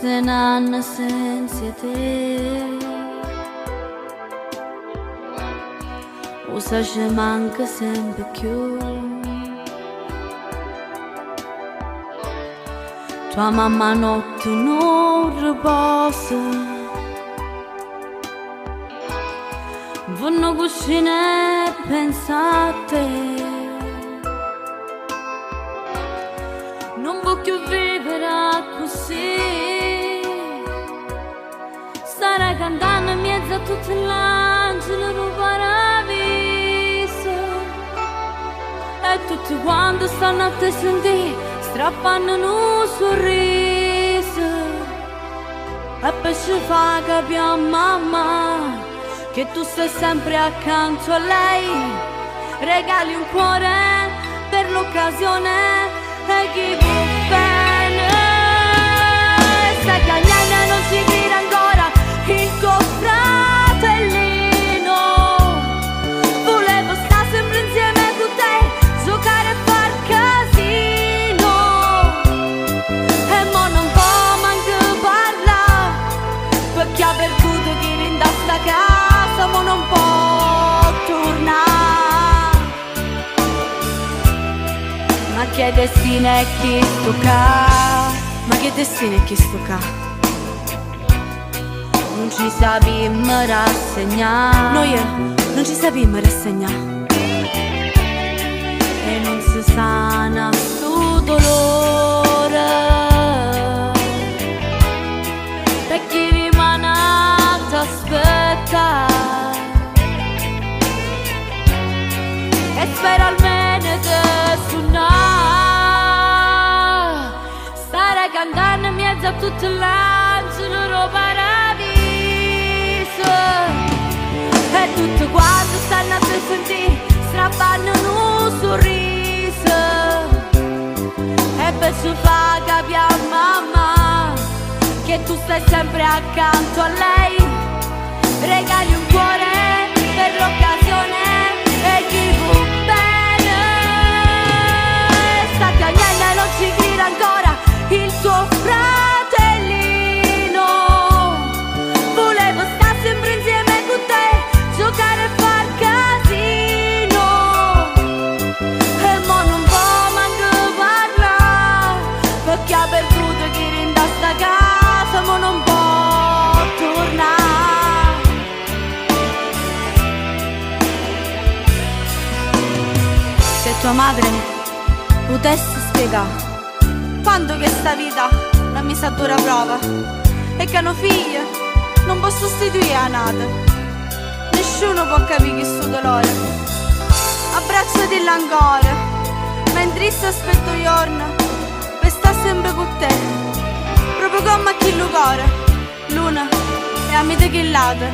se n'hanno senza te. Usa ci manca sempre più. Tua mamma notte non riposa, vanno cucina e pensa a te. Non voglio vivere così. Starei cantando in mezzo a tutti gli angeli del paradiso. E tutti quanti stanno a te sentire, strappando un sorriso. E poi ci fa capire a mamma che tu stai sempre accanto a lei. Regali un cuore per l'occasione e chi vuol bene. Sai che a niente non ci crede ancora il tuo fratellino. Volevo stare sempre insieme con te, giocare e far casino. E mo non può manco parlare, perché ha perduto chi rinda sta casa, mo non può tornare. Ma che destino è chi tocca? Ma che destino è chi tocca? Non ci sappiamo rassegnare. Noi non ci sappiamo rassegnare. E non si sana sto dolore per chi rimane ad aspettare. E spera almeno di suonare. Stare cantando in mezzo a tutti gli angeli del paradiso. E tutti quanti stanno a te sentire, strappando un sorriso. E per ci fa capire a mamma che tu stai sempre accanto a lei. Regali un cuore per l'occasione e chi vuol bene. Sta che a niente non ci crede ancora il tuo fratellino. Volevo stare sempre insieme con te, giocare e far casino. E mo non può manco parlare, perché ha perduto chi rinda sta casa, mo non può tornare. Se tua madre potesse spiegare quando che sta vita l'ha messa a dura prova e che hanno figli non può sostituire la nata. Nessuno può capire questo dolore. Abbracciati ancora, mentre io aspetto il giorno per stare sempre con te, proprio come a chi lo cuore, l'una è a metà che l'altra.